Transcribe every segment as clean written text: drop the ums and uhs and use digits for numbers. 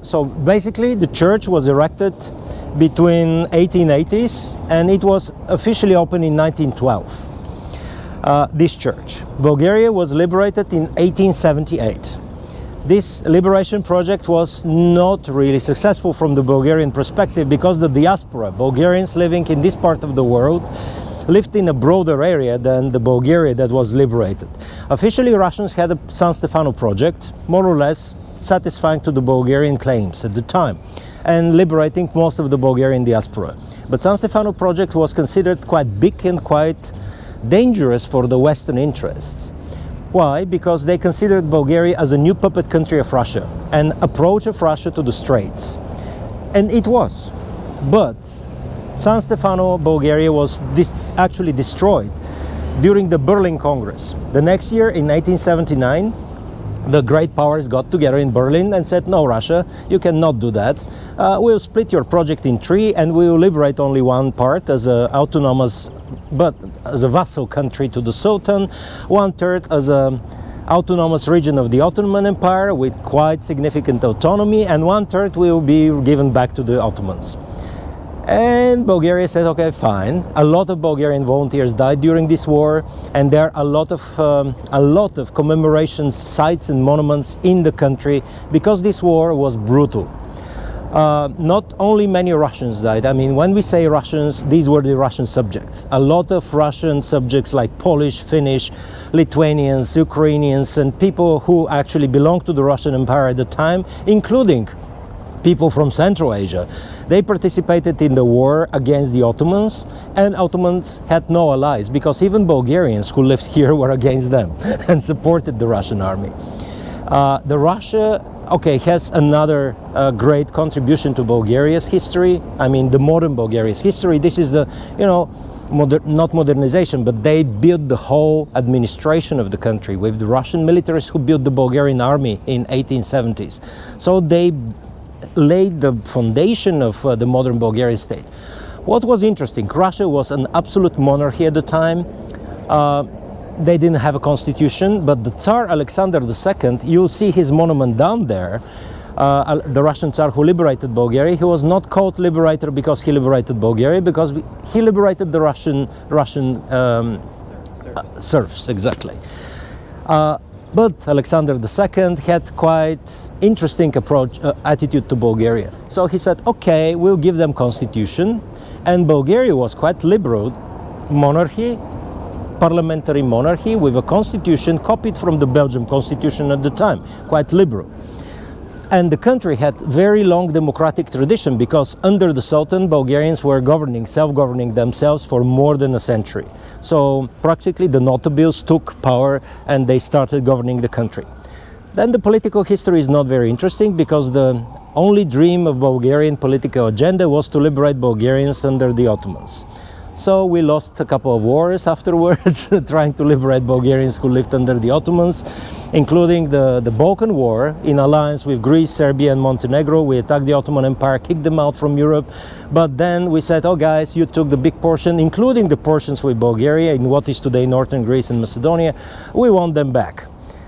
So basically the church was erected between 1880s and it was officially opened in 1912. This church. Bulgaria was liberated in 1878. This liberation project was not really successful from the Bulgarian perspective because the diaspora, Bulgarians living in this part of the world, lived in a broader area than the Bulgaria that was liberated. Officially, Russians had a San Stefano project, more or less satisfying to the Bulgarian claims at the time and liberating most of the Bulgarian diaspora. But San Stefano project was considered quite big and quite dangerous for the Western interests. Why? Because they considered Bulgaria as a new puppet country of Russia, an approach of Russia to the Straits. And it was. But San Stefano, Bulgaria was actually destroyed during the Berlin Congress. The next year, in 1879, the great powers got together in Berlin and said, no, Russia, you cannot do that. We'll split your project in three and we will liberate only one part as an autonomous, but as a vassal country to the Sultan, 1/3 as an autonomous region of the Ottoman Empire with quite significant autonomy, and 1/3 will be given back to the Ottomans. And Bulgaria said, okay, fine. A lot of Bulgarian volunteers died during this war, and there are a lot of commemoration sites and monuments in the country because this war was brutal. Not only many Russians died. I mean, when we say Russians, these were the Russian subjects. A lot of Russian subjects like Polish, Finnish, Lithuanians, Ukrainians, and people who actually belonged to the Russian Empire at the time, including people from Central Asia. They participated in the war against the Ottomans, and Ottomans had no allies because even Bulgarians who lived here were against them and supported the Russian army. The Russia, okay, has another great contribution to Bulgaria's history. I mean, the modern Bulgaria's history. This is the, not modernization, but they built the whole administration of the country with the Russian militaries who built the Bulgarian army in 1870s. So they laid the foundation of the modern Bulgarian state. What was interesting, Russia was an absolute monarchy at the time. They didn't have a constitution, but the Tsar Alexander II, you'll see his monument down there, the Russian Tsar who liberated Bulgaria. He was not called liberator because he liberated Bulgaria, because he liberated the Russian serfs, exactly. But Alexander II had quite interesting attitude to Bulgaria. So he said, okay, we'll give them constitution. And Bulgaria was quite liberal monarchy, parliamentary monarchy with a constitution copied from the Belgian constitution at the time, quite liberal. And the country had very long democratic tradition because under the Sultan, Bulgarians were self-governing themselves for more than a century. So practically the notables took power and they started governing the country. Then the political history is not very interesting because the only dream of Bulgarian political agenda was to liberate Bulgarians under the Ottomans. So we lost a couple of wars afterwards trying to liberate Bulgarians who lived under the Ottomans, including the Balkan War in alliance with Greece, Serbia and Montenegro. We attacked the Ottoman Empire, kicked them out from Europe. But then we said, oh guys, you took the big portion, including the portions with Bulgaria in what is today northern Greece and Macedonia. We want them back.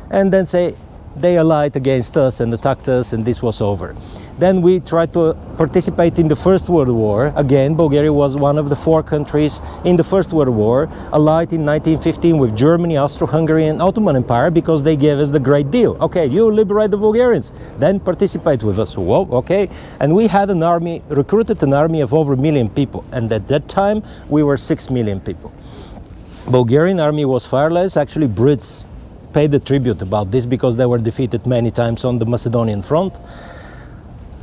And then say, they allied against us and attacked us, and this was over. Then we tried to participate in the First World War. Again, Bulgaria was one of the 4 countries in the First World War, allied in 1915 with Germany, Austro-Hungary and Ottoman Empire because they gave us the great deal. Okay, you liberate the Bulgarians, then participate with us. Well, okay. And we had an army, recruited an army of over 1 million people. And at that time, we were 6 million people. Bulgarian army was far less. Actually, Brits paid the tribute about this because they were defeated many times on the Macedonian front.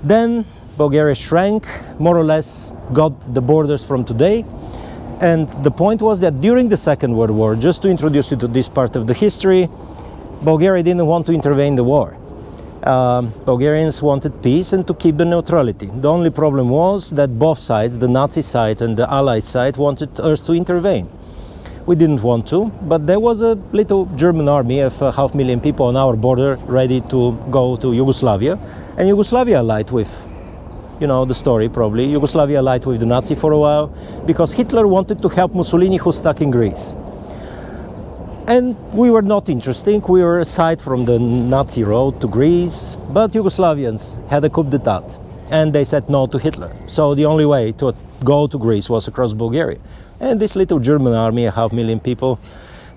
Then Bulgaria shrank, more or less got the borders from today. And the point was that during the Second World War, just to introduce you to this part of the history, Bulgaria didn't want to intervene in the war. Bulgarians wanted peace and to keep the neutrality. The only problem was that both sides, the Nazi side and the Allied side, wanted us to intervene. We didn't want to, but there was a little German army of 500,000 people on our border ready to go to Yugoslavia. And Yugoslavia allied with, the story probably, Yugoslavia allied with the Nazi for a while because Hitler wanted to help Mussolini who's stuck in Greece. And we were not interesting. We were aside from the Nazi road to Greece, but Yugoslavians had a coup d'etat and they said no to Hitler. So the only way to go to Greece was across Bulgaria. And this little German army, 500,000 people,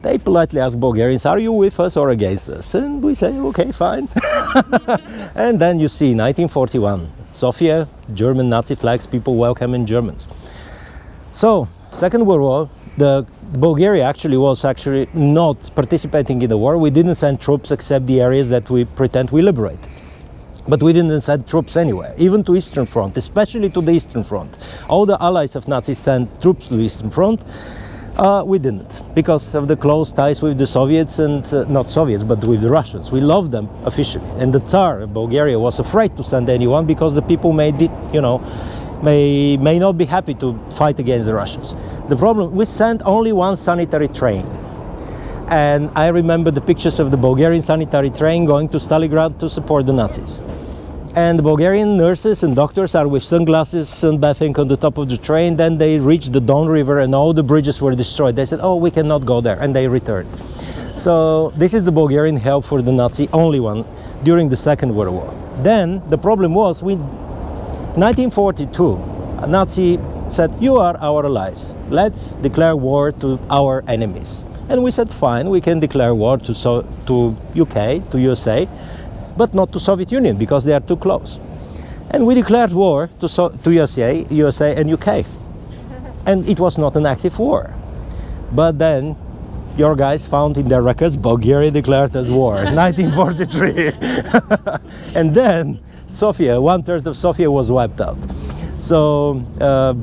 they politely asked Bulgarians, are you with us or against us? And we say, okay, fine. And then you see 1941, Sofia, German Nazi flags, people welcoming Germans. So, Second World War, Bulgaria was actually not participating in the war. We didn't send troops except the areas that we pretend we liberated. But we didn't send troops anywhere, even to Eastern Front, especially to the Eastern Front. All the allies of Nazis sent troops to the Eastern Front. We didn't, because of the close ties with the Soviets and, not Soviets, but with the Russians. We loved them officially. And the Tsar of Bulgaria was afraid to send anyone because the people may not be happy to fight against the Russians. The problem, we sent only one sanitary train. And I remember the pictures of the Bulgarian sanitary train going to Stalingrad to support the Nazis. And the Bulgarian nurses and doctors are with sunglasses, sunbathing on the top of the train. Then they reached the Don River and all the bridges were destroyed. They said, oh, we cannot go there. And they returned. So this is the Bulgarian help for the Nazi, only one, during the Second World War. Then the problem was, 1942, a Nazi said, you are our allies. Let's declare war to our enemies. And we said, fine, we can declare war to UK, to USA, but not to Soviet Union because they are too close. And we declared war to USA and UK. And it was not an active war. But then your guys found in their records Bulgaria declared as war, 1943. And then Sofia, 1/3 of Sofia was wiped out. So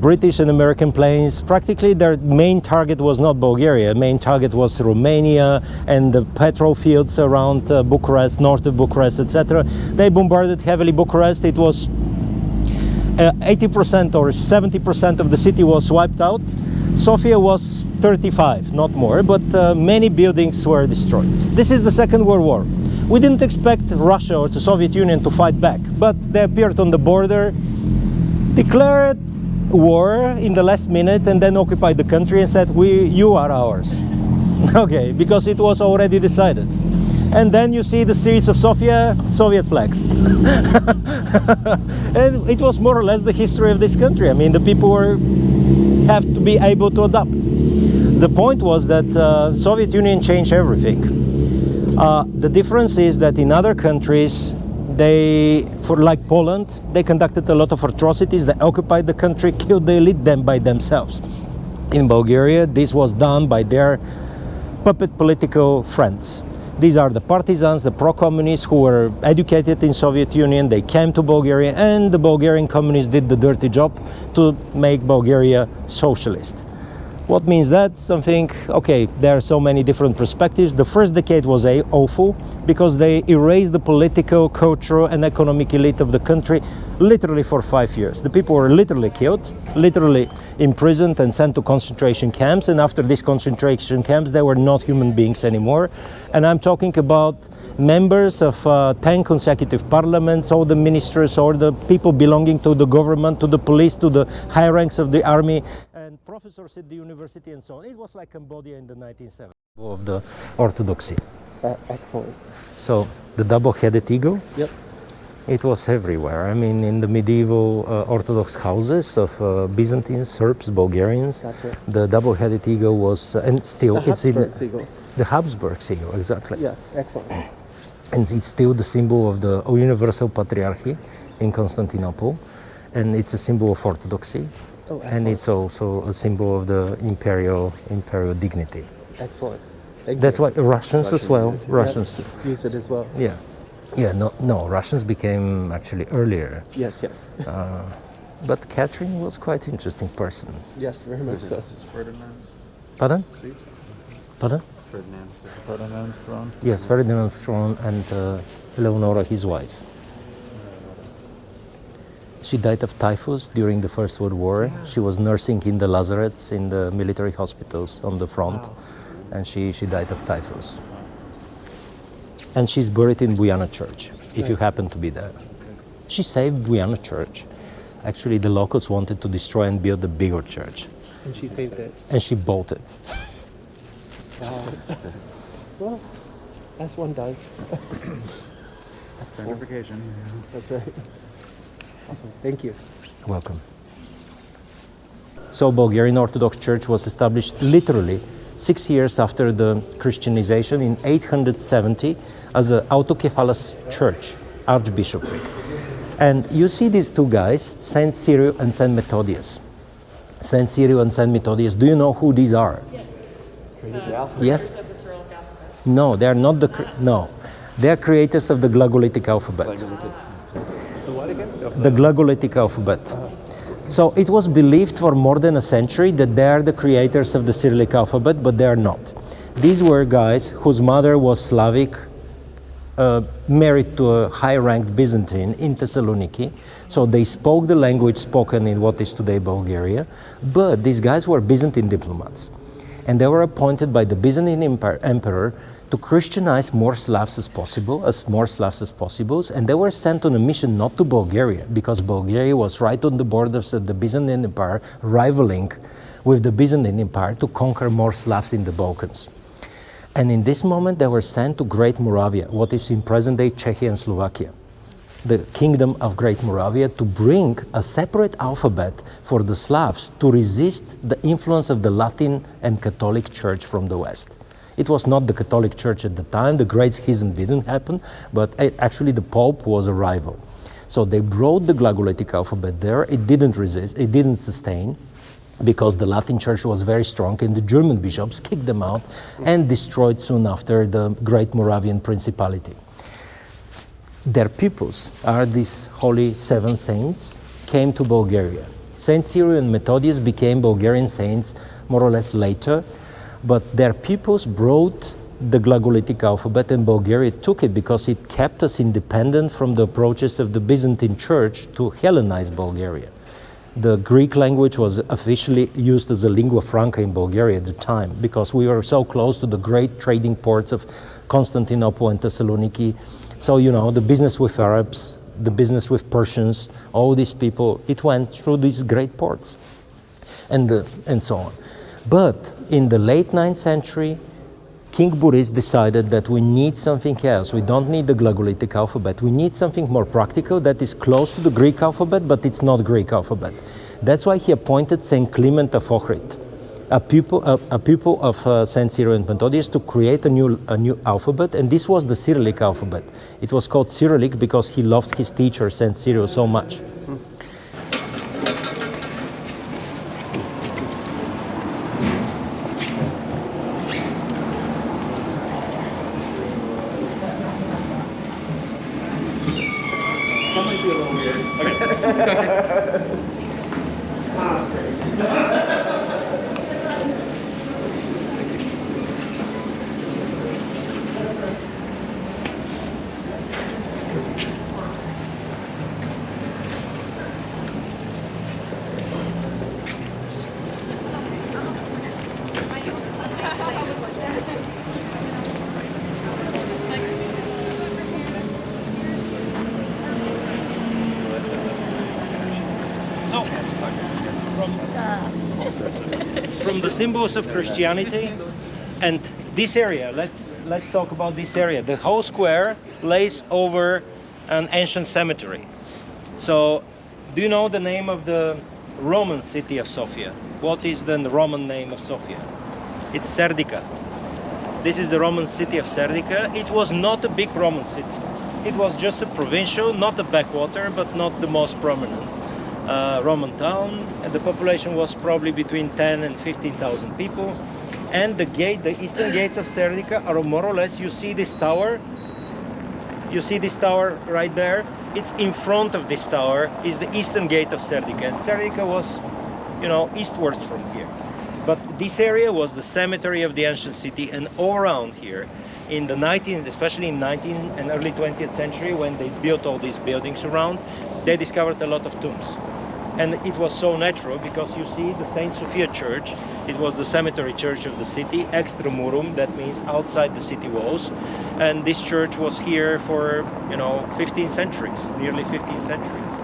British and American planes, practically their main target was not Bulgaria. Main target was Romania and the petrol fields around Bucharest, north of Bucharest, etc. They bombarded heavily Bucharest. It was 80% or 70% of the city was wiped out. Sofia was 35, not more, but many buildings were destroyed. This is the Second World War. We didn't expect Russia or the Soviet Union to fight back, but they appeared on the border, declared war in the last minute, and then occupied the country and said, you are ours. Okay, because it was already decided. And then you see the streets of Sofia, Soviet flags. And it was more or less the history of this country. I mean, the people have to be able to adapt. The point was that Soviet Union changed everything. The difference is that in other countries, like Poland, they conducted a lot of atrocities. They occupied the country, killed the elite by themselves. In Bulgaria, this was done by their puppet political friends. These are the partisans, the pro-communists who were educated in Soviet Union. They came to Bulgaria, and the Bulgarian communists did the dirty job to make Bulgaria socialist. What means that? Something, okay, there are so many different perspectives. The first decade was awful because they erased the political, cultural and economic elite of the country literally for 5 years. The people were literally killed, literally imprisoned and sent to concentration camps. And after these concentration camps, they were not human beings anymore. And I'm talking about members of 10 consecutive parliaments, all the ministers, all the people belonging to the government, to the police, to the high ranks of the army, and professors at the university and so on. It was like Cambodia in the 1970s of the Orthodoxy. Excellent. So the double-headed eagle, Yep. it was everywhere. I mean, in the medieval Orthodox houses of Byzantines, Serbs, Bulgarians, Gotcha. the double-headed eagle was, and still The it's in Habsburg eagle. the Habsburg eagle, exactly. Yeah, excellent. And it's still the symbol of the Universal Patriarchy in Constantinople, and it's a symbol of Orthodoxy, Oh, and excellent. it's also a symbol of the imperial dignity. Excellent. Thank That's you. why Russians as well. Russians, Use it as well. yeah, yeah. No. Russians became actually earlier, Yes, yes. but Catherine was quite interesting person. Yes, very much so. Ferdinand's Pardon? seat? Pardon? Ferdinand's throne. Yes, Ferdinand's throne and Eleonora, his wife. She died of typhus during the First World War. She was nursing in the lazarets, in the military hospitals on the front, and she died of typhus. And she's buried in Bujana Church, if you happen to be there. She saved Bujana Church. Actually, the locals wanted to destroy and build a bigger church, And she saved it. and she bought it. Wow. Well, as one does. Gentrification. That's right. Awesome. Thank you. Welcome. So Bulgarian Orthodox Church was established literally 6 years after the Christianization in 870 as an autocephalous church, archbishopric. And you see these two guys, Saint Cyril and Saint Methodius. Saint Cyril and Saint Methodius, do you know who these are? Yeah? No, they are not no. They are creators of the Glagolitic alphabet. The what again? The Glagolitic alphabet. So it was believed for more than a century that they are the creators of the Cyrillic alphabet, but they are not. These were guys whose mother was Slavic, married to a high-ranked Byzantine in Thessaloniki. So they spoke the language spoken in what is today Bulgaria, but these guys were Byzantine diplomats. And they were appointed by the Byzantine emperor to Christianize more Slavs as possible, and they were sent on a mission not to Bulgaria, because Bulgaria was right on the borders of the Byzantine Empire, rivaling with the Byzantine Empire to conquer more Slavs in the Balkans. And in this moment, they were sent to Great Moravia, what is in present-day Czechia and Slovakia, the kingdom of Great Moravia, to bring a separate alphabet for the Slavs to resist the influence of the Latin and Catholic Church from the West. It was not the Catholic Church at the time, the Great Schism didn't happen, but actually the Pope was a rival. So they brought the Glagolitic alphabet there, it didn't resist, it didn't sustain, because the Latin Church was very strong and the German bishops kicked them out and destroyed soon after the Great Moravian Principality. Their pupils are these holy seven saints, came to Bulgaria. Saint Cyril and Methodius became Bulgarian saints more or less later, but their pupils brought the Glagolitic alphabet, and Bulgaria took it because it kept us independent from the approaches of the Byzantine Church to Hellenize Bulgaria. The Greek language was officially used as a lingua franca in Bulgaria at the time, because we were so close to the great trading ports of Constantinople and Thessaloniki. So, you know, the business with Arabs, the business with Persians, all these people, it went through these great ports and so on. But in the late 9th century, King Boris decided that we need something else. We don't need the Glagolitic alphabet. We need something more practical that is close to the Greek alphabet, but it's not Greek alphabet. That's why he appointed Saint Clement of Ohrid, a pupil of Saint Cyril and Methodius, to create a new alphabet, and this was the Cyrillic alphabet. It was called Cyrillic because he loved his teacher, Saint Cyril, so much. From the symbols of Christianity and this area, let's talk about this area. The whole square lays over an ancient cemetery. So, do you know the name of the Roman city of Sofia? What is the Roman name of Sofia? It's Serdica. This is the Roman city of Serdica. It was not a big Roman city. It was just a provincial, not a backwater, but not the most prominent Roman town, and the population was probably between 10 and 15,000 people. And the gate, the eastern gates of Serdica are more or less, you see this tower right there? It's in front of this tower is the eastern gate of Serdica, and Serdica was, you know, eastwards from here. But this area was the cemetery of the ancient city, and all around here, in the 19th, especially in 19th and early 20th century, when they built all these buildings around, they discovered a lot of tombs. And it was so natural because you see the Saint Sofia church, it was the cemetery church of the city, extramurum, that means outside the city walls. And this church was here for, you know, 15 centuries, nearly 15 centuries,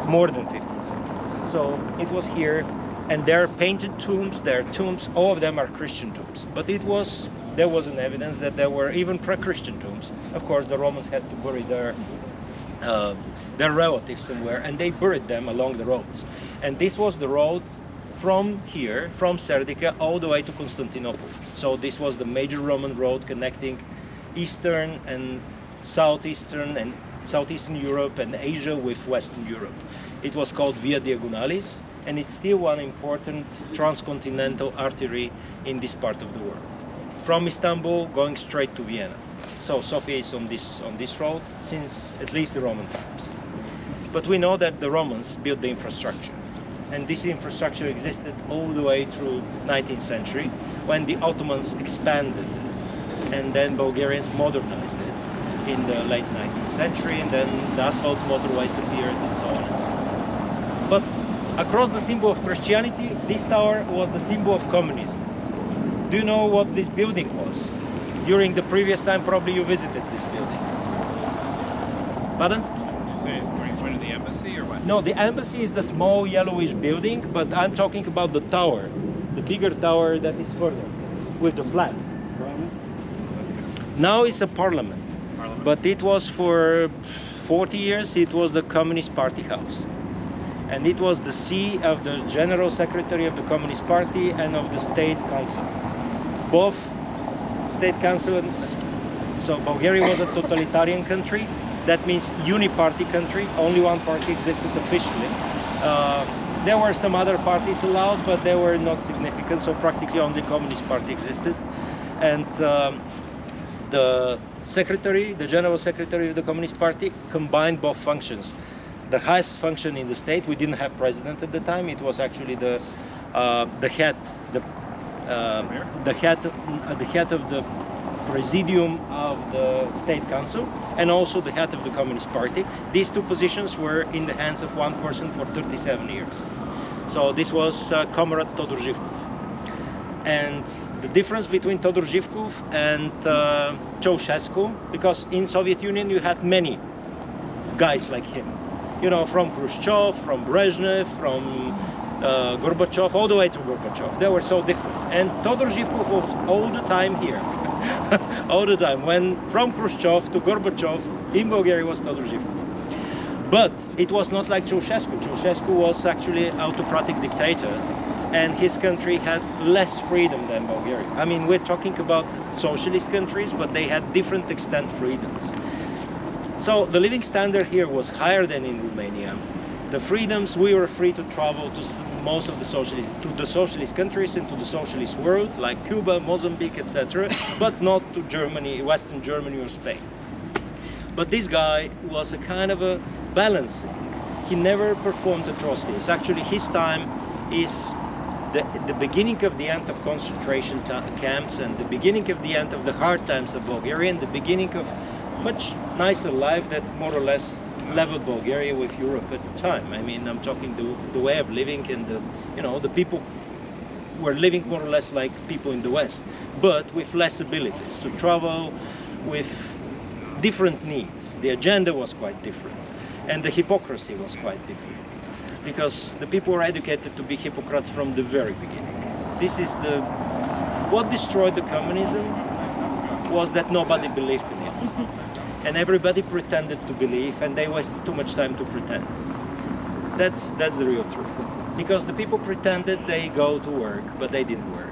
more than 15 centuries. So it was here, and there are painted tombs, there are tombs, all of them are Christian tombs. But it was there was an evidence that there were even pre-Christian tombs. Of course, the Romans had to bury their relatives somewhere, and they buried them along the roads. And this was the road from here, from Serdica, all the way to Constantinople. So this was the major Roman road connecting Eastern and Southeastern Europe and Asia with Western Europe. It was called Via Diagonalis, and it's still one important transcontinental artery in this part of the world. From Istanbul, going straight to Vienna. So Sofia is on this road since at least the Roman times. But we know that the Romans built the infrastructure. And this infrastructure existed all the way through 19th century, when the Ottomans expanded it, and then Bulgarians modernized it in the late 19th century, and then the asphalt motorways appeared, and so on and so on. But across the symbol of Christianity, this tower was the symbol of communism. Do you know what this building was? During the previous time, probably you visited this building. Pardon? Going to the embassy or what? No, the embassy is the small yellowish building, but I'm talking about the tower, the bigger tower that is further, with the flag. Now it's a parliament, but it was for 40 years, it was the Communist Party house. And it was the seat of the General Secretary of the Communist Party and of the State Council. Both State Council and so Bulgaria was a totalitarian country. That means uni-party country. Only one party existed officially. There were some other parties allowed, but they were not significant. So practically only Communist Party existed. And the secretary, the General Secretary of the Communist Party, combined both functions. The highest function in the state. We didn't have president at the time. It was actually the head of the Presidium of the State Council, and also the head of the Communist Party. These two positions were in the hands of one person for 37 years. So this was Comrade Todor Zhivkov. And the difference between Todor Zhivkov and Ceausescu, because in Soviet Union you had many guys like him. You know, from Khrushchev, from Brezhnev, from Gorbachev, all the way to Gorbachev. They were so different. And Todor Zhivkov was all the time here. All the time. When from Khrushchev to Gorbachev, in Bulgaria was Todor Zhivkov. But it was not like Ceausescu. Ceausescu was actually an autocratic dictator, and his country had less freedom than Bulgaria. I mean, we're talking about socialist countries, but they had different extent freedoms. So the living standard here was higher than in Romania. The freedoms, we were free to travel to most of the socialist countries and to the socialist world, like Cuba, Mozambique, etc., but not to Germany, Western Germany or Spain. But this guy was a kind of a balancing. He never performed atrocities. Actually, his time is the beginning of the end of concentration camps and the beginning of the end of the hard times of Bulgaria and the beginning of much nicer life that more or less leveled Bulgaria with Europe at the time. I mean, I'm talking the way of living, and the people were living more or less like people in the West, but with less abilities to travel, with different needs. The agenda was quite different, and the hypocrisy was quite different, because the people were educated to be hypocrites from the very beginning. This is what destroyed the communism was that nobody believed in it. And everybody pretended to believe, and they wasted too much time to pretend. That's the real truth. Because the people pretended they go to work, but they didn't work.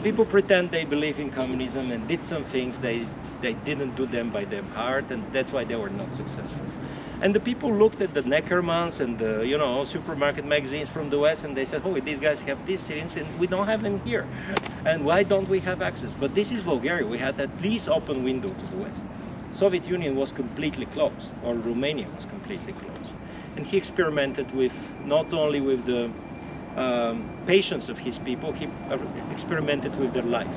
People pretend they believe in communism and did some things, they didn't do them by their heart, and that's why they were not successful. And the people looked at the Neckermans and the supermarket magazines from the West, and they said, oh, these guys have these things and we don't have them here. And why don't we have access? But this is Bulgaria. We had at least open window to the West. Soviet Union was completely closed, or Romania was completely closed. And he experimented with, not only with the patience of his people, he experimented with their life.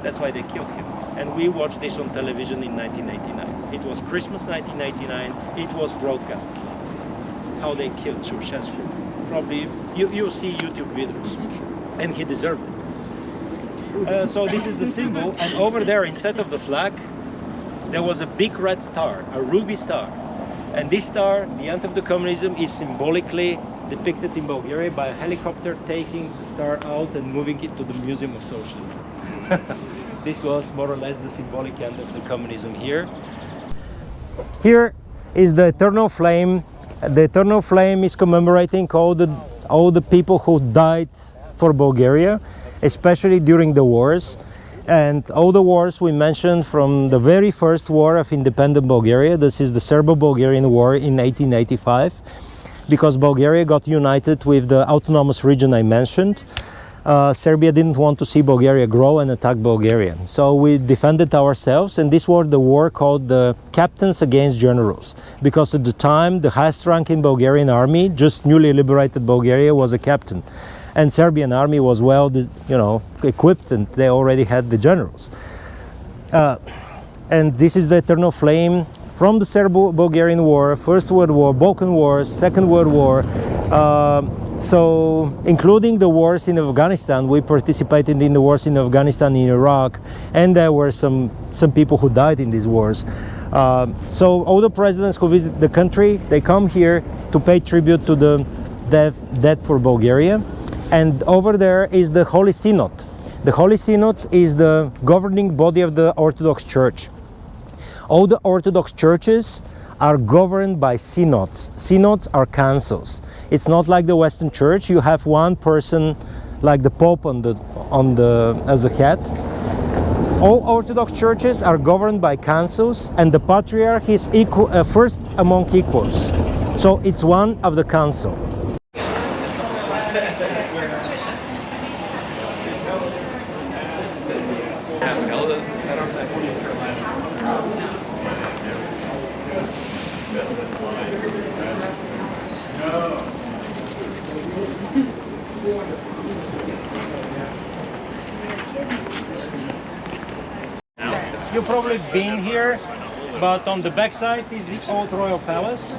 That's why they killed him. And we watched this on television in 1989. It was Christmas 1989, it was broadcast live. How they killed Ceausescu. Probably, you'll see YouTube videos. And he deserved it. So this is the symbol, and over there, instead of the flag, there was a big red star, a ruby star. And this star, the end of the communism, is symbolically depicted in Bulgaria by a helicopter taking the star out and moving it to the Museum of Socialism. this was more or less the symbolic end of the communism here. Here is the eternal flame. The eternal flame is commemorating all the people who died for Bulgaria, especially during the wars. And all the wars we mentioned from the very first war of independent Bulgaria. This is the Serbo-Bulgarian War in 1885, because Bulgaria got united with the autonomous region I mentioned. Serbia didn't want to see Bulgaria grow and attack Bulgaria. So we defended ourselves, and this was the war called the Captains Against Generals, because at the time the highest ranking Bulgarian army, just newly liberated Bulgaria, was a captain. And Serbian army was well, equipped, and they already had the generals. And this is the eternal flame from the Serbo-Bulgarian War, First World War, Balkan Wars, Second World War. So, including the wars in Afghanistan, we participated in the wars in Afghanistan, in Iraq, and there were some people who died in these wars. So all the presidents who visit the country, they come here to pay tribute to the dead for Bulgaria. And over there is the Holy Synod. The Holy Synod is the governing body of the Orthodox Church. All the Orthodox churches are governed by synods. Synods are councils. It's not like the Western Church. You have one person, like the Pope as a head. All Orthodox churches are governed by councils, and the Patriarch is first among equals. So it's one of the council. You've probably been here, but on the backside is the Old Royal Palace.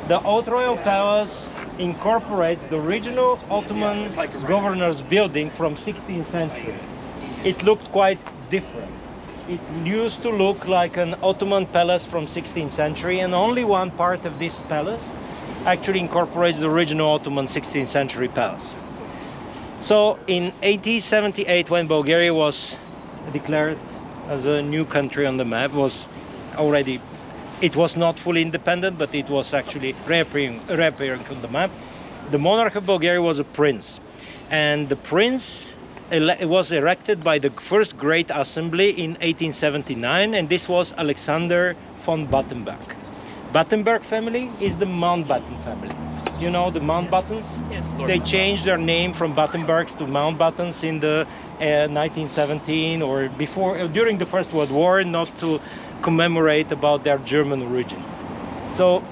The Old Royal Palace incorporates the original Ottoman governor's building from 16th century. It looked quite different. It used to look like an Ottoman palace from 16th century, and only one part of this palace actually incorporates the original Ottoman 16th century palace. So in 1878, when Bulgaria was declared as a new country on the map, it was not fully independent, but it was actually reappearing on the map. The monarch of Bulgaria was a prince, and the prince was erected by the first Great Assembly in 1879, and this was Alexander von Battenberg. Battenberg family is the Mountbatten family. You know the Mountbattens? Yes. They changed their name from Battenbergs to Mountbattens in the 1917 or before, during the First World War, not to commemorate about their German origin. So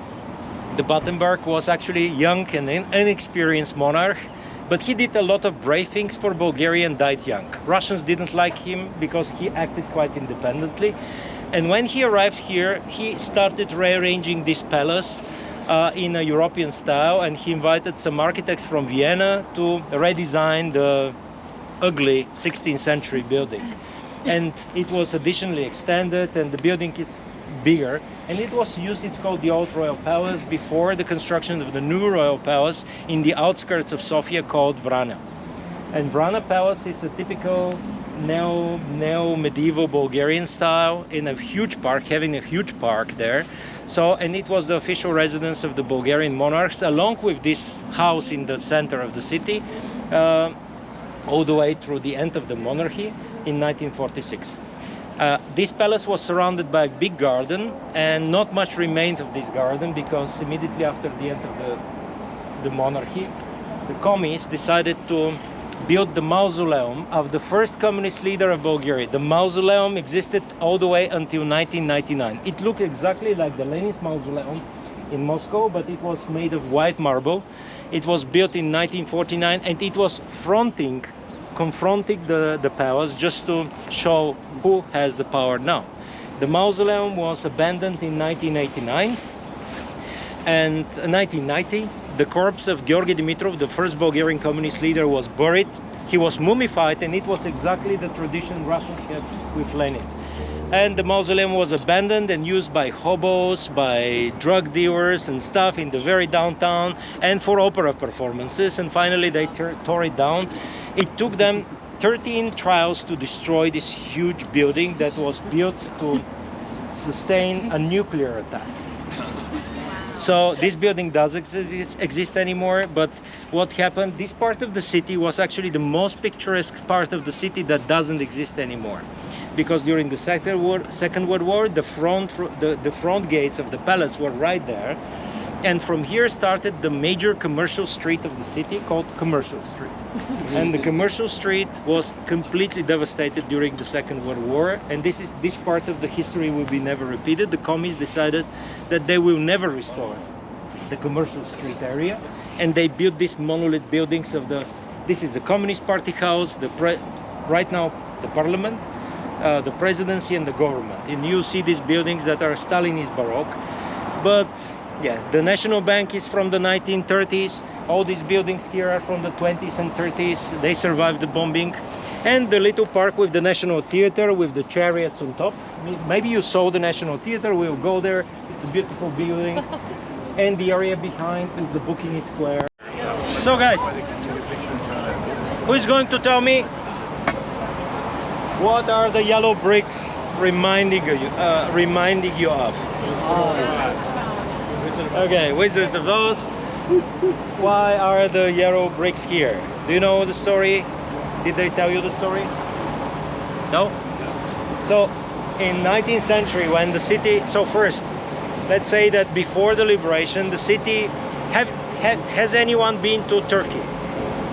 the Battenberg was actually young and inexperienced monarch, but he did a lot of brave things for Bulgaria and died young. Russians didn't like him because he acted quite independently. And when he arrived here, he started rearranging this palace in a European style, and he invited some architects from Vienna to redesign the ugly 16th century building. And it was additionally extended, and the building is bigger, and it was used, it's called the Old Royal Palace, before the construction of the new Royal Palace in the outskirts of Sofia called Vrana. And Vrana Palace is a typical neo-medieval Bulgarian style in a huge park, having a huge park there. So, and it was the official residence of the Bulgarian monarchs, along with this house in the center of the city, all the way through the end of the monarchy in 1946. This palace was surrounded by a big garden, and not much remained of this garden, because immediately after the end of the monarchy, the commies decided to built the mausoleum of the first communist leader of Bulgaria. The mausoleum existed all the way until 1999. It looked exactly like the Lenin's mausoleum in Moscow, but it was made of white marble. It was built in 1949, and it was confronting the palace, just to show who has the power now. The mausoleum was abandoned in 1989, and 1990. The corpse of Georgy Dimitrov, the first Bulgarian communist leader, was buried. He was mummified, and it was exactly the tradition Russians have with Lenin. And the mausoleum was abandoned and used by hobos, by drug dealers and stuff in the very downtown, and for opera performances. And finally they tore it down. It took them 13 trials to destroy this huge building that was built to sustain a nuclear attack. So this building doesn't exist anymore, but what happened, this part of the city was actually the most picturesque part of the city that doesn't exist anymore. Because during the Second World War, the front gates of the palace were right there. And from here started the major commercial street of the city called Commercial Street. And the Commercial Street was completely devastated during the Second World War. And this part of the history will be never repeated. The commies decided that they will never restore the Commercial Street area. And they built these monolith buildings of this is the Communist Party house, right now the parliament, the presidency and the government. And you see these buildings that are Stalinist Baroque. But yeah, the National Bank is from the 1930s. All these buildings here are from the 20s and 30s. They survived the bombing. And the little park with the National Theater with the chariots on top. Maybe you saw the National Theater. We'll go there. It's a beautiful building. And the area behind is the Booking Square. So guys, who is going to tell me what are the yellow bricks reminding you of? Okay, Wizard of Oz. Why are the yellow bricks here? Do you know the story? Did they tell you the story? No? So in 19th century when the city, so first let's say that before the liberation the city, has anyone been to Turkey?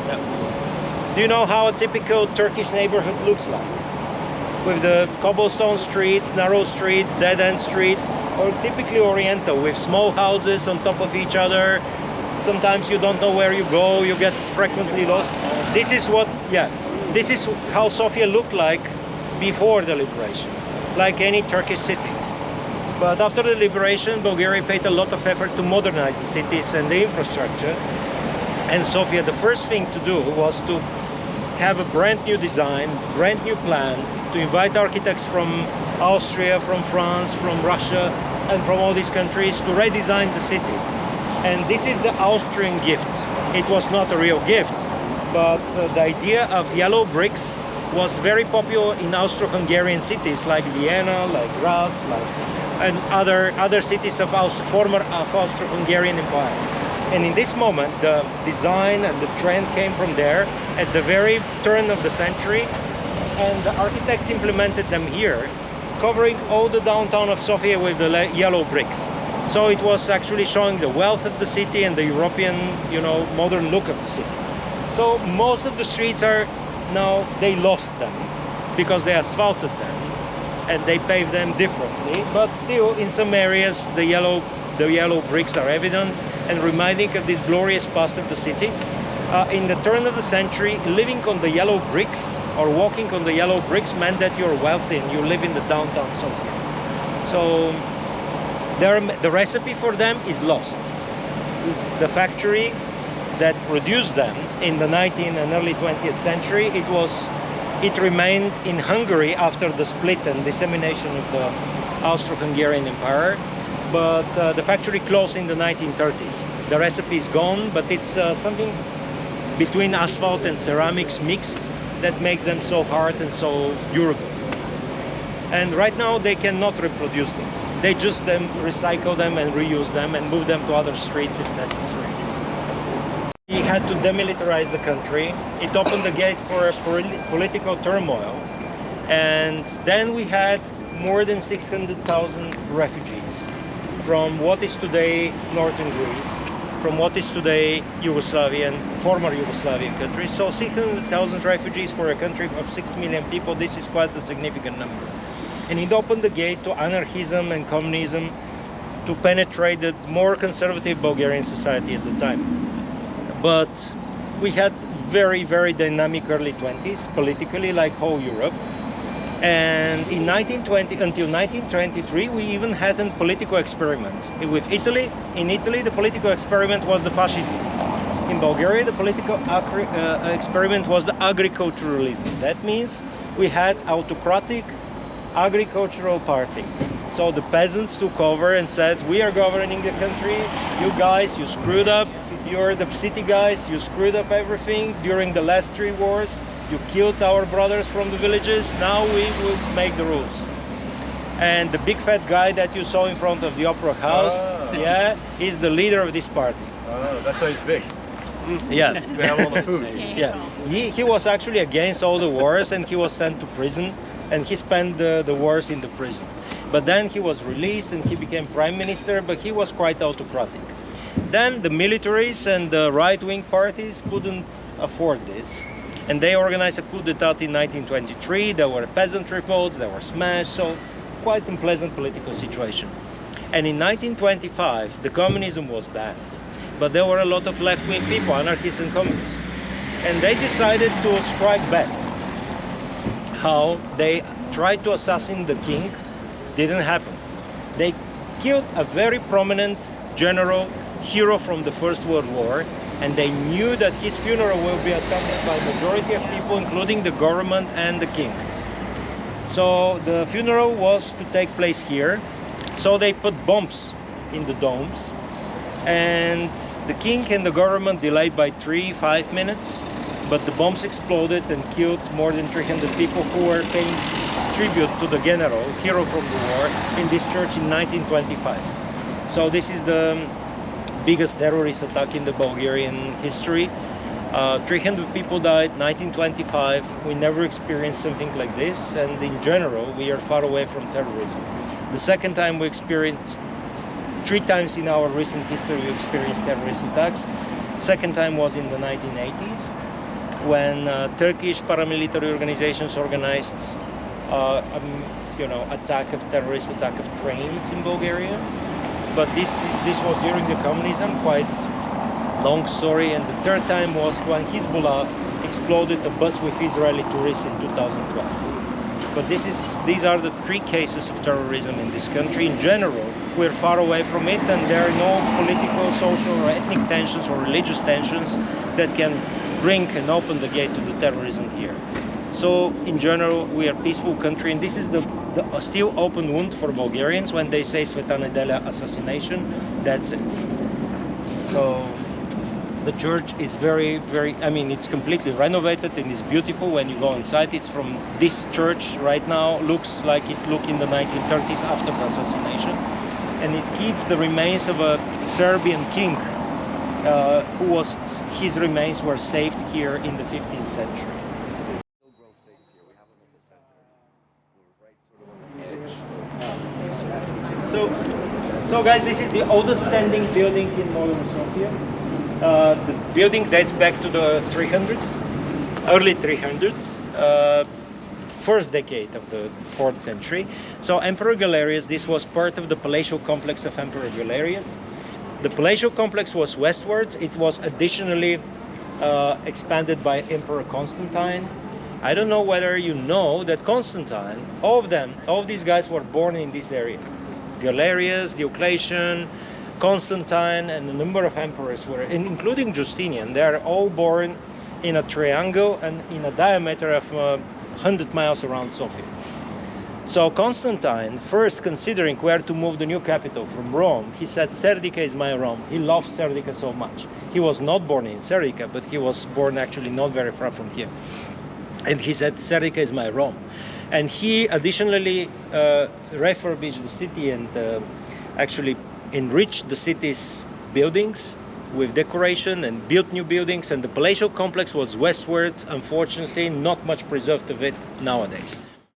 No. Do you know how a typical Turkish neighborhood looks like? With the cobblestone streets, narrow streets, dead-end streets, or typically Oriental with small houses on top of each other. Sometimes you don't know where you go, you get frequently lost. This is how Sofia looked like before the liberation, like any Turkish city. But after the liberation, Bulgaria paid a lot of effort to modernize the cities and the infrastructure. And Sofia, the first thing to do was to have a brand new design, brand new plan, to invite architects from Austria, from France, from Russia, and from all these countries to redesign the city. And this is the Austrian gift. It was not a real gift, but the idea of yellow bricks was very popular in Austro-Hungarian cities like Vienna, like Graz, and other cities of former Austro-Hungarian Empire. And in this moment, the design and the trend came from there at the very turn of the century, and the architects implemented them here, covering all the downtown of Sofia with the yellow bricks. So it was actually showing the wealth of the city and the European, modern look of the city. So most of the streets are now, they lost them because they asphalted them and they paved them differently. But still, in some areas, the yellow bricks are evident and reminding of this glorious past of the city. In the turn of the century, living on the yellow bricks or walking on the yellow bricks meant that you're wealthy and you live in the downtown Sofia. So the recipe for them is lost. The factory that produced them in the 19th and early 20th century, it remained in Hungary after the split and dissemination of the Austro-Hungarian Empire. But the factory closed in the 1930s. The recipe is gone, but it's something between asphalt and ceramics mixed that makes them so hard and so durable. And right now they cannot reproduce them. They just recycle them and reuse them and move them to other streets if necessary. He had to demilitarize the country. It opened the gate for political turmoil. And then we had more than 600,000 refugees from what is today northern Greece, from what is today former Yugoslavian countries. So 600,000 refugees for a country of 6 million people, this is quite a significant number. And it opened the gate to anarchism and communism to penetrate the more conservative Bulgarian society at the time. But we had very, very dynamic early 20s, politically, like whole Europe. And in 1920 until 1923, we even had a political experiment with Italy. In Italy, the political experiment was the fascism. In Bulgaria, the political experiment was the agriculturalism. That means we had autocratic agricultural party. So the peasants took over and said, we are governing the country, you guys, you screwed up, you're the city guys, you screwed up everything during the last 3 wars, you killed our brothers from the villages, now we will make the rules. And the big fat guy that you saw in front of the opera house, yeah, is the leader of this party. Oh, that's why he's big. Yeah. They have all the food. Yeah, he was actually against all the wars, and he was sent to prison, and he spent the wars in the prison. But then he was released and he became prime minister, but he was quite autocratic. Then the militaries and the right-wing parties couldn't afford this, and they organized a coup d'etat in 1923. There were peasant revolts, they were smashed, so quite unpleasant political situation. And in 1925, the communism was banned. But there were a lot of left-wing people, anarchists and communists. And they decided to strike back. How? They tried to assassinate the king. Didn't happen. They killed a very prominent general, hero from the First World War, and they knew that his funeral will be attended by a majority of people, including the government and the king. So the funeral was to take place here. So they put bombs in the domes. And the king and the government delayed by 3-5 minutes, but the bombs exploded and killed more than 300 people who were paying tribute to the general, hero from the war, in this church in 1925. So this is the biggest terrorist attack in the Bulgarian history. 300 people died, 1925. We never experienced something like this, and in general, we are far away from terrorism. The second time we experienced 3 times in our recent history we experienced terrorist attacks. Second time was in the 1980s when Turkish paramilitary organizations organized terrorist attack of trains in Bulgaria. But this was during the communism, quite long story. And the third time was when Hezbollah exploded a bus with Israeli tourists in 2012. But these are the 3 cases of terrorism in this country. In general, we're far away from it, and there are no political, social, or ethnic tensions or religious tensions that can bring and open the gate to the terrorism here. So, in general, we are a peaceful country, and this is the still open wound for Bulgarians when they say Sveta Nedelya assassination. That's it. So, the church is very, it's completely renovated and it's beautiful when you go inside. It's from this church right now, looks like it looked in the 1930s after the assassination. And it keeps the remains of a Serbian king his remains were saved here in the 15th century. So guys, this is the oldest standing building in modern Sofia. The building dates back to the 300s, early 300s, first decade of the 4th century. So Emperor Galerius, this was part of the palatial complex of Emperor Galerius. The palatial complex was westwards. It was additionally expanded by Emperor Constantine. I don't know whether you know that Constantine, all of these guys were born in this area. Galerius, Diocletian, Constantine, and a number of emperors were, including Justinian. They are all born in a triangle and in a diameter of 100 miles around Sofia. So Constantine, first considering where to move the new capital from Rome, he said Serdica is my Rome. He loved Serdica so much. He was not born in Serdica, but he was born actually not very far from here. And he said Serdica is my Rome. And he additionally refurbished the city and actually enriched the city's buildings with decoration and built new buildings, and the palatial complex was westwards, unfortunately not much preserved of it nowadays.